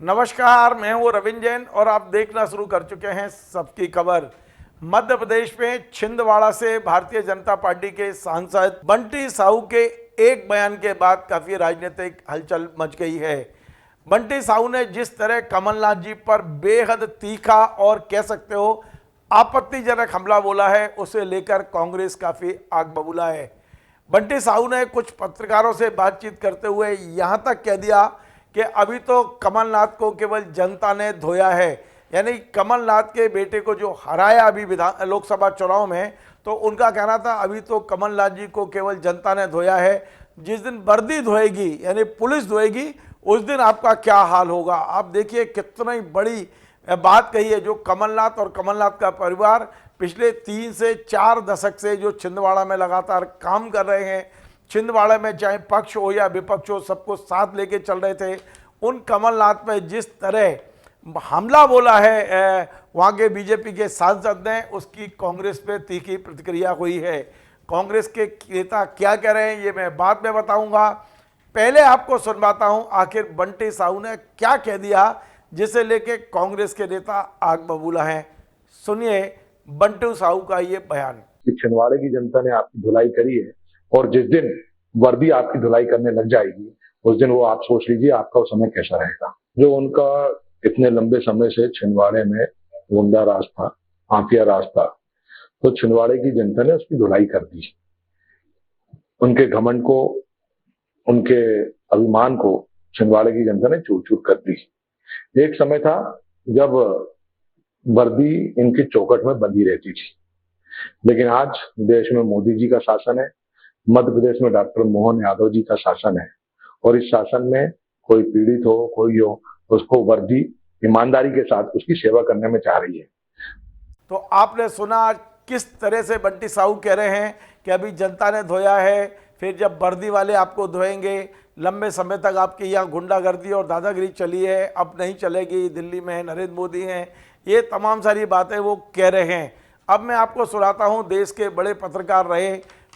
नमस्कार, मैं हूं रविंद्र जैन और आप देखना शुरू कर चुके हैं सबकी खबर। मध्य प्रदेश में छिंदवाड़ा से भारतीय जनता पार्टी के सांसद बंटी साहू के एक बयान के बाद काफी राजनीतिक हलचल मच गई है। बंटी साहू ने जिस तरह कमलनाथ जी पर बेहद तीखा और कह सकते हो आपत्तिजनक हमला बोला है, उसे लेकर कांग्रेस काफी आग बबूला है। बंटी साहू ने कुछ पत्रकारों से बातचीत करते हुए यहां तक कह दिया कि अभी तो कमलनाथ को केवल जनता ने धोया है, यानी कमलनाथ के बेटे को जो हराया अभी लोकसभा चुनाव में, तो उनका कहना था अभी तो कमलनाथ जी को केवल जनता ने धोया है, जिस दिन वर्दी धोएगी यानी पुलिस धोएगी उस दिन आपका क्या हाल होगा। आप देखिए कितनी बड़ी बात कही है। जो कमलनाथ और कमलनाथ का परिवार पिछले 3 से 4 दशक से जो छिंदवाड़ा में लगातार काम कर रहे हैं, छिंदवाड़ा में चाहे पक्ष हो या विपक्ष हो सबको साथ लेके चल रहे थे, उन कमलनाथ पे जिस तरह हमला बोला है वहाँ के बीजेपी के सांसद ने, उसकी कांग्रेस पे तीखी प्रतिक्रिया हुई है। कांग्रेस के नेता क्या कह रहे हैं ये मैं बाद में बताऊंगा। पहले आपको सुनवाता हूं आखिर बंटी साहू ने क्या कह दिया जिसे लेके कांग्रेस के नेता आग बबूला हैं। सुनिए बंटी साहू का ये बयान। छिंदवाड़े की जनता ने आपकी धुलाई करी है और जिस दिन वर्दी आपकी धुलाई करने लग जाएगी उस दिन वो आप सोच लीजिए आपका समय कैसा रहेगा। जो उनका इतने लंबे समय से छिंदवाड़े में गुंडा राज था, माफिया राज था, तो छिंदवाड़े की जनता ने उसकी धुलाई कर दी। उनके घमंड को, उनके अभिमान को छिंदवाड़े की जनता ने चूर चूर कर दी। एक समय था जब वर्दी इनकी चौखट में बंधी रहती थी, लेकिन आज देश में मोदी जी का शासन है, मध्य प्रदेश में डॉक्टर मोहन यादव जी का शासन है और इस शासन में कोई पीड़ित हो, कोई हो, उसको वर्दी ईमानदारी के साथ उसकी सेवा करने में चाह रही है। तो आपने सुना किस तरह से बंटी साहू कह रहे हैं कि अभी जनता ने धोया है, फिर जब वर्दी वाले आपको धोएंगे, लंबे समय तक आपकी यहाँ गुंडागर्दी और दादागिरी चली है, अब नहीं चलेगी, दिल्ली में नरेंद्र मोदी हैं, ये तमाम सारी बातें वो कह रहे हैं। अब मैं आपको सुनाता हूँ देश के बड़े पत्रकार रहे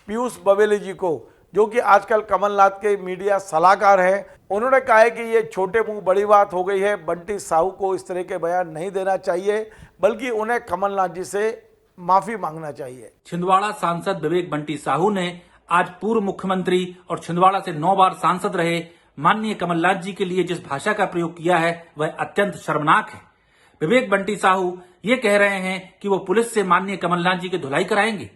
पीयूष बबेली जी को, जो कि आजकल कमलनाथ के मीडिया सलाहकार हैं। उन्होंने कहा है कि ये छोटे मुंह बड़ी बात हो गई है, बंटी साहू को इस तरह के बयान नहीं देना चाहिए, बल्कि उन्हें कमलनाथ जी से माफी मांगना चाहिए। छिंदवाड़ा सांसद विवेक बंटी साहू ने आज पूर्व मुख्यमंत्री और छिंदवाड़ा से 9 बार सांसद रहे माननीय कमलनाथ जी के लिए जिस भाषा का प्रयोग किया है वह अत्यंत शर्मनाक है। विवेक बंटी साहू ये कह रहे हैं कि वो पुलिस से माननीय कमलनाथ जी की धुलाई कराएंगे।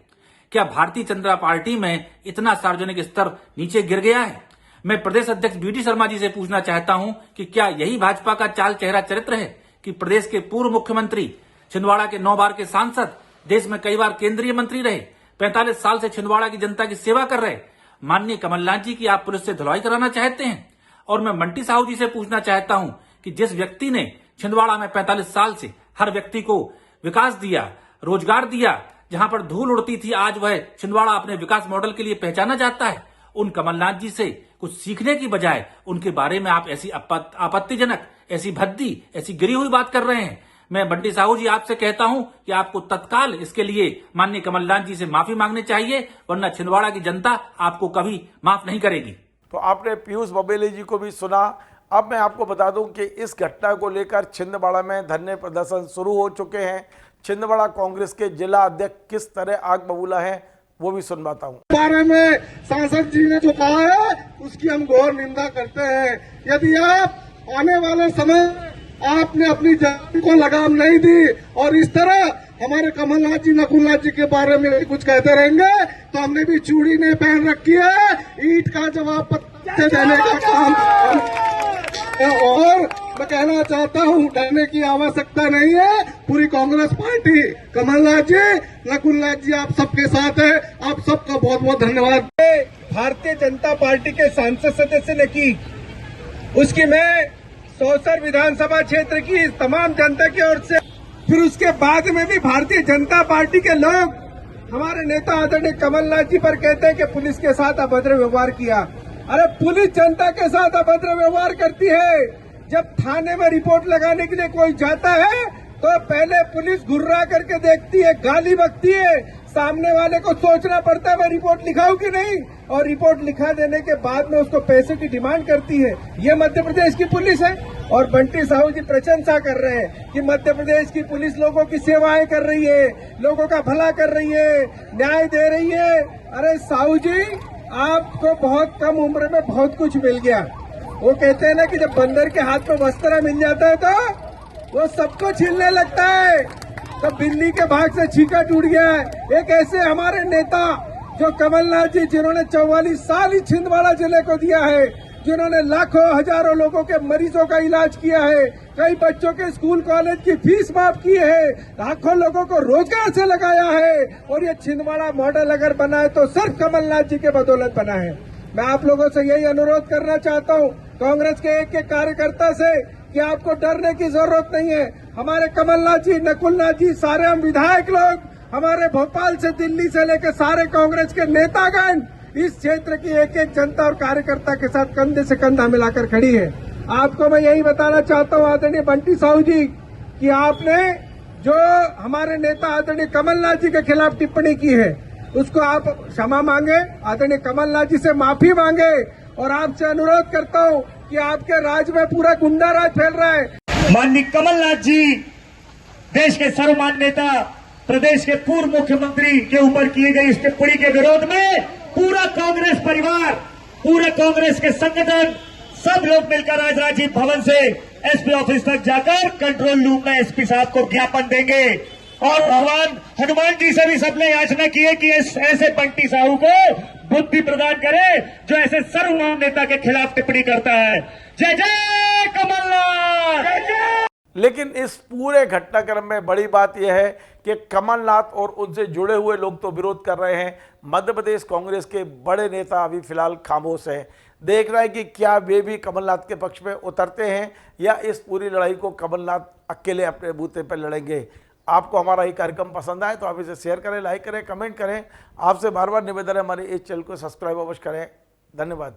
क्या भारतीय जनता पार्टी में इतना सार्वजनिक स्तर नीचे गिर गया है? मैं प्रदेश अध्यक्ष बीडी शर्मा जी से पूछना चाहता हूं कि क्या यही भाजपा का चाल चेहरा चरित्र है कि प्रदेश के पूर्व मुख्यमंत्री, छिंदवाड़ा के 9 बार के सांसद, देश में कई बार केंद्रीय मंत्री रहे, 45 साल से छिंदवाड़ा की जनता की सेवा कर रहे माननीय कमलनाथ जी की आप पुलिस से धुलाई कराना चाहते हैं? और मैं बंटी साहू जी से पूछना चाहता हूं कि जिस व्यक्ति ने छिंदवाड़ा में 45 साल से हर व्यक्ति को विकास दिया, रोजगार दिया, जहां पर धूल उड़ती थी, आज वह छिंदवाड़ा अपने विकास मॉडल के लिए पहचाना जाता है, उन कमलनाथ जी से कुछ सीखने की बजाय उनके बारे में आप ऐसी आपत्तिजनक, ऐसी भद्दी, ऐसी गिरी हुई बात कर रहे हैं। मैं बंटी साहू जी आपसे कहता हूं कि आपको तत्काल इसके लिए माननीय कमलनाथ जी से माफी मांगनी चाहिए, वरना छिंदवाड़ा की जनता आपको कभी माफ नहीं करेगी। तो आपने पीयूष बबेली जी को भी सुना। अब मैं आपको बता दूं कि इस घटना को लेकर छिंदवाड़ा में धरने प्रदर्शन शुरू हो चुके हैं। छिंदवाड़ा कांग्रेस के जिला अध्यक्ष किस तरह आग बबूला है वो भी सुनवाता हूँ। बारे में सांसद जी ने जो कहा है उसकी हम घोर निंदा करते हैं। यदि आप आने वाले समय आपने अपनी जान को लगाम नहीं दी और इस तरह हमारे कमलनाथ जी, नकुलनाथ जी के बारे में कुछ कहते रहेंगे तो हमने भी चूड़ी नहीं पहन रखी है, ईंट का जवाब देने का काम। और मैं कहना चाहता हूँ डरने की आवश्यकता नहीं है। पूरी कांग्रेस पार्टी, कमलनाथ जी, नकुलनाथ जी आप सबके साथ है। आप सबका बहुत बहुत धन्यवाद। भारतीय जनता पार्टी के सांसद सदस्य ने की, उसकी मैं सौसर विधानसभा क्षेत्र की तमाम जनता की ओर से, फिर उसके बाद में भी भारतीय जनता पार्टी के लोग हमारे नेता आदरणीय कमलनाथ जी पर कहते हैं कि पुलिस के साथ अभद्र व्यवहार किया। अरे पुलिस जनता के साथ अभद्र व्यवहार करती है। जब थाने में रिपोर्ट लगाने के लिए कोई जाता है तो पहले पुलिस घुर्रा करके देखती है, गाली बकती है, सामने वाले को सोचना पड़ता है मैं रिपोर्ट लिखाऊं कि नहीं, और रिपोर्ट लिखा देने के बाद में उसको पैसे की डिमांड करती है। ये मध्य प्रदेश की पुलिस है। और बंटी साहू जी प्रशंसा कर रहे हैं कि मध्य प्रदेश की पुलिस लोगों की सेवाएं कर रही है, लोगों का भला कर रही है, न्याय दे रही है। अरे साहू जी, आपको बहुत कम उम्र में बहुत कुछ मिल गया। वो कहते हैं ना कि जब बंदर के हाथ में वस्त्र मिल जाता है तो वो सबको छीनने लगता है। तो बिल्ली के भाग से छीका टूट गया है। एक ऐसे हमारे नेता जो कमलनाथ जी, जिन्होंने 44 साल ही छिंदवाड़ा जिले को दिया है, जिन्होंने लाखों हजारों लोगों के मरीजों का इलाज किया है, कई बच्चों के स्कूल कॉलेज की फीस माफ की है, लाखों लोगों को रोजगार से लगाया है। और ये छिंदवाड़ा मॉडल अगर बना है तो सिर्फ कमलनाथ जी के बदौलत बना है। मैं आप लोगों से यही अनुरोध करना चाहता हूँ, कांग्रेस के एक एक कार्यकर्ता से, कि आपको डरने की जरूरत नहीं है। हमारे कमलनाथ जी, नकुलनाथ जी, सारे हम विधायक लोग, हमारे भोपाल से दिल्ली से लेकर सारे कांग्रेस के नेतागण इस क्षेत्र की एक एक जनता और कार्यकर्ता के साथ कंधे से कंधा मिलाकर खड़ी है। आपको मैं यही बताना चाहता हूँ आदरणीय बंटी साहू जी, कि आपने जो हमारे नेता आदरणीय कमलनाथ जी के खिलाफ टिप्पणी की है, उसको आप क्षमा मांगे, आदरणीय कमलनाथ जी से माफी मांगे। और आपसे अनुरोध करता हूँ कि आपके राज में पूरा गुंडा राज फैल रहा है। माननीय कमलनाथ जी, देश के सर्वमान्य नेता, प्रदेश के पूर्व मुख्यमंत्री के ऊपर किए गई इस टिप्पणी के विरोध में पूरा कांग्रेस परिवार, पूरे कांग्रेस के संगठन, सब लोग मिलकर आज राजीव भवन से एसपी ऑफिस तक जाकर कंट्रोल रूम में एसपी साहब को ज्ञापन देंगे। और भगवान हनुमान जी से भी सबने याचना की है कि ऐसे बंटी साहू को बुद्धि प्रदान करे जो ऐसे सर्वमान्य नेता के खिलाफ टिप्पणी करता है। जय जय कमलनाथ, जय जय। लेकिन इस पूरे घटनाक्रम में बड़ी बात यह है कि कमलनाथ और उनसे जुड़े हुए लोग तो विरोध कर रहे हैं, मध्य प्रदेश कांग्रेस के बड़े नेता अभी फिलहाल खामोश हैं। देख रहा है कि क्या वे भी कमलनाथ के पक्ष में उतरते हैं या इस पूरी लड़ाई को कमलनाथ अकेले अपने बूते पर लड़ेंगे। आपको हमारा ये कार्यक्रम पसंद आए तो आप इसे शेयर करें, लाइक करें, कमेंट करें। आपसे बार बार निवेदन है, हमारे इस चैनल को सब्सक्राइब अवश्य करें। धन्यवाद।